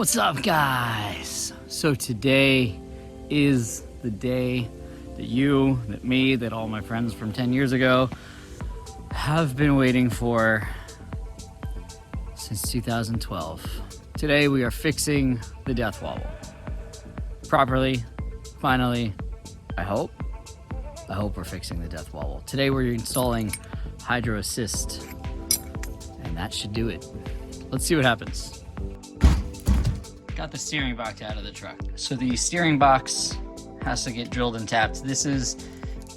What's up, guys? So today is the day that you, that me, that all my friends from 10 years ago have been waiting for since 2012. Today we are fixing the death wobble properly, finally. I hope we're fixing the death wobble. Today we're installing hydro assist, and that should do it. Let's see what happens. Got the steering box out of the truck. So the steering box has to get drilled and tapped. This is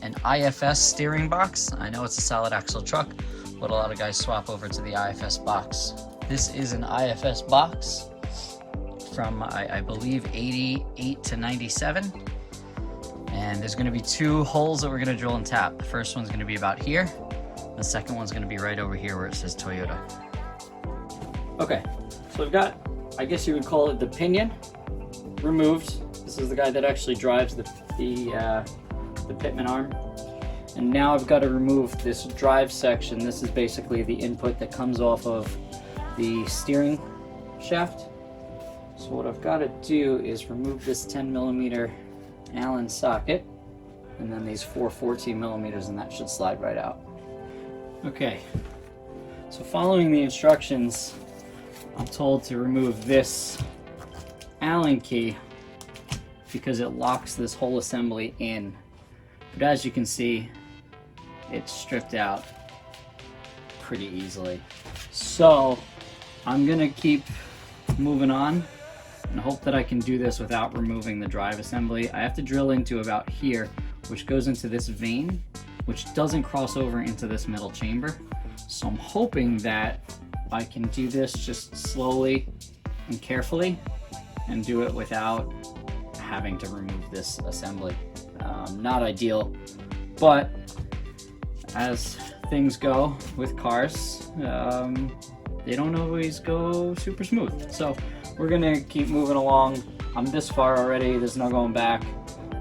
an IFS steering box. I know it's a solid axle truck, but a lot of guys swap over to the IFS box. This is an IFS box from, I believe, 88 to 97. And there's gonna be two holes that we're gonna drill and tap. The first one's gonna be about here. The second one's gonna be right over here where it says Toyota. Okay, so we've got, I guess you would call it the pinion removed. This is the guy that actually drives the pitman arm. And now I've got to remove this drive section. This is basically the input that comes off of the steering shaft. So what I've got to do is remove this 10mm Allen socket, and then these 4 14mm, and that should slide right out. Okay, so following the instructions, I'm told to remove this Allen key because it locks this whole assembly in. But as you can see, it's stripped out pretty easily. So I'm gonna keep moving on and hope that I can do this without removing the drive assembly. I have to drill into about here, which goes into this vein, which doesn't cross over into this metal chamber. So I'm hoping that I can do this just slowly and carefully and do it without having to remove this assembly. Not ideal, but as things go with cars, they don't always go super smooth. So we're gonna keep moving along. I'm this far already, there's no going back.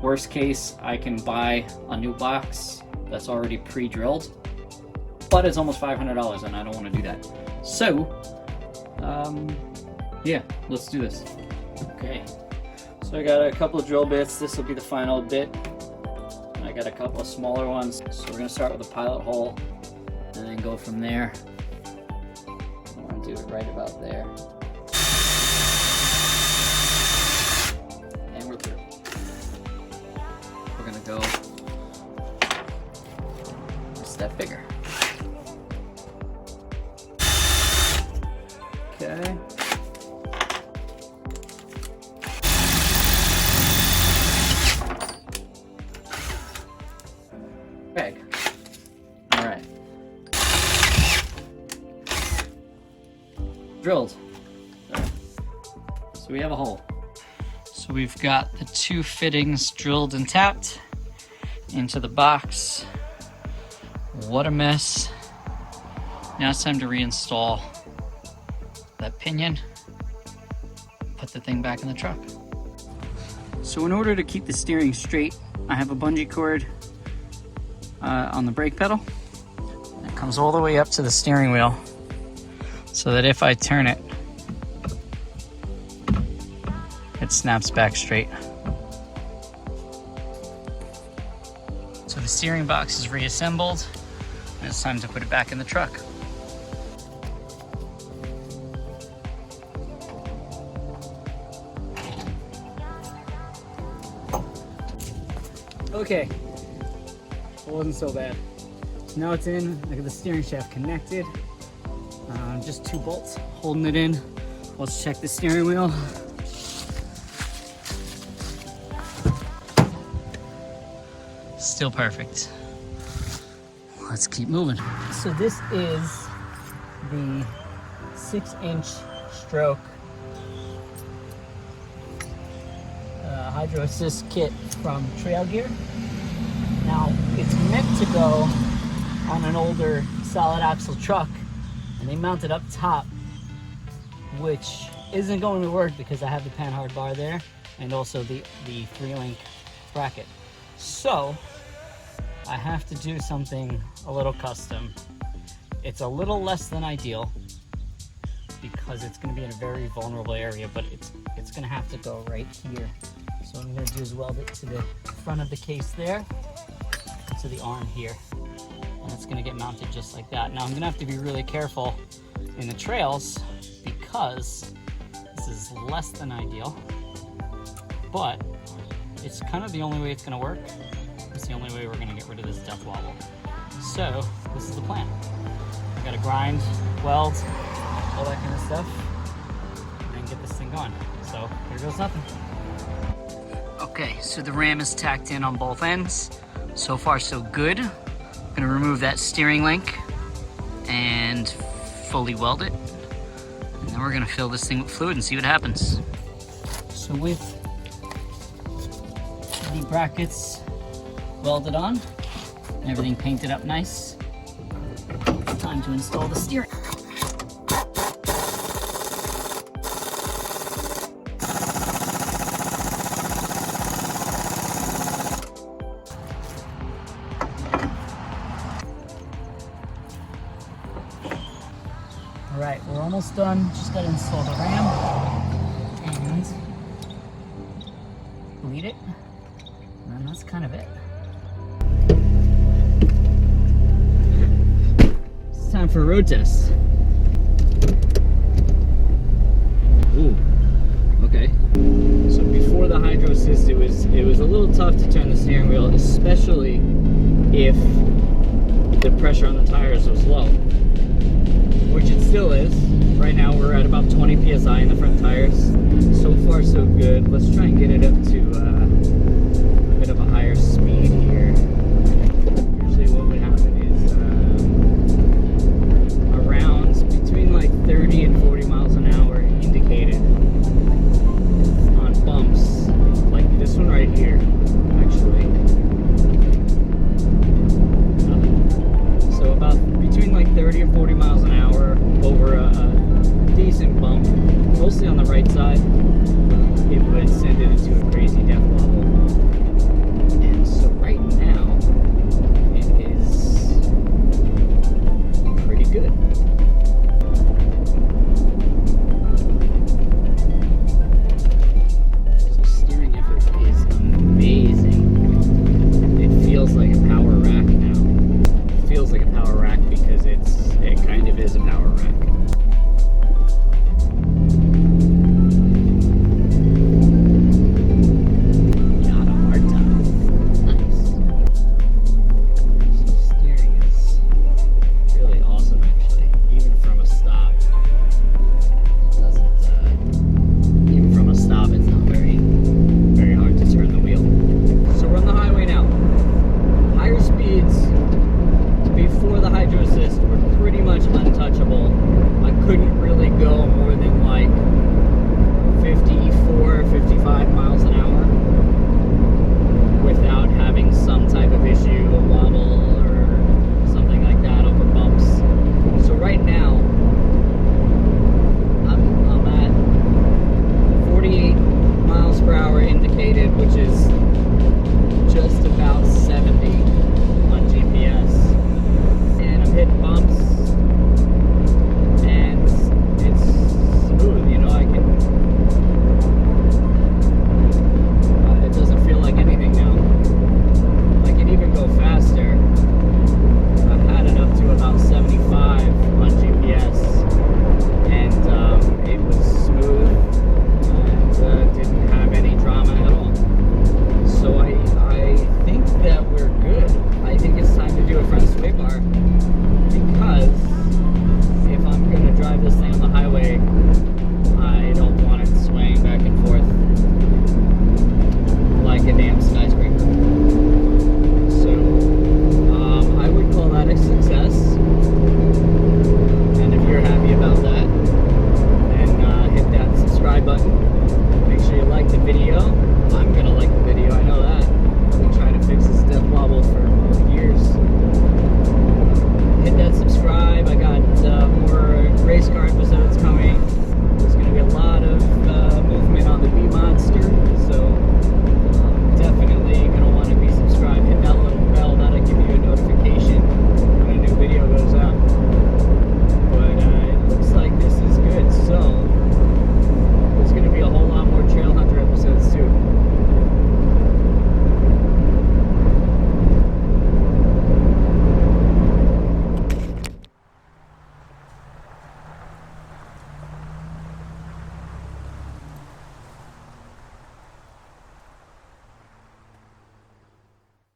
Worst case, I can buy a new box that's already pre-drilled, but it's almost $500 and I don't want to do that. So, yeah, let's do this. Okay, so I got a couple of drill bits. This will be the final bit. I got a couple of smaller ones. So we're gonna start with a pilot hole and then go from there. I want to do it right about there. And we're through. We're gonna go a step bigger. Okay. Peg. All right. Drilled. So we have a hole. So we've got the two fittings drilled and tapped into the box. What a mess. Now it's time to reinstall that pinion, put the thing back in the truck. So in order to keep the steering straight, I have a bungee cord on the brake pedal. It comes all the way up to the steering wheel so that if I turn it, it snaps back straight. So the steering box is reassembled and it's time to put it back in the truck. Okay, it wasn't so bad. So now it's in. I got the steering shaft connected. Just 2 bolts holding it in. Let's check the steering wheel. Still perfect. Let's keep moving. So this is the 6-inch stroke hydro assist kit from Trail Gear. Now it's meant to go on an older solid axle truck, and they mount it up top, which isn't going to work because I have the panhard bar there and also the 3-link bracket. So I have to do something a little custom. It's a little less than ideal, because it's going to be in a very vulnerable area, but it's going to have to go right here. So what I'm going to do is weld it to the front of the case there, to the arm here, and it's going to get mounted just like that. Now I'm going to have to be really careful in the trails because this is less than ideal, but it's kind of the only way it's going to work. It's the only way we're going to get rid of this death wobble. So this is the plan. We got to grind, weld, all that kind of stuff, and then get this thing going. So here goes nothing. Okay, so the ram is tacked in on both ends. So far so good. I'm gonna remove that steering link and fully weld it. And then we're gonna fill this thing with fluid and see what happens. So with the brackets welded on and everything painted up nice, it's time to install the steering. All right, we're almost done. Just gotta install the ram and bleed it, and that's kind of it. It's time for a road test. Ooh, okay. So before the hydro assist, it was a little tough to turn the steering wheel, especially if the pressure on the tires was low, which it still is. Right now we're at about 20 psi in the front tires. So far so good. Let's try and get it up to a bit of a higher speed here. Usually what would happen is around between like 30 and 40 miles an hour indicated on bumps, like this one right here, actually. So about between like 30 and 40 miles an hour over a decent bump, mostly on the right side, it would send it into a crazy death wobble. And so right now, it is pretty good. So steering effort is amazing. It feels like a power rack now. It feels like a power rack because it kind of is a power rack. Not a hard time. Nice. So steering is really awesome actually. Even from a stop, it doesn't, even from a stop it's not very hard to turn the wheel. So we're on the highway now. Higher speeds before the hydro assist were pretty much untouchable. I couldn't really go more than like 54, 55 miles an hour without having some type of issue, a wobble or something like that over bumps. So right now, I'm at 48 miles per hour indicated, which is just about 70 on GPS. And I'm hitting bumps, and it's smooth, you know, it doesn't feel like anything now. I can even go faster. I've had it up to about 75 on GPS, and it was smooth, and didn't have any drama at all. So I think that we're good. I think it's time to do a front sway bar.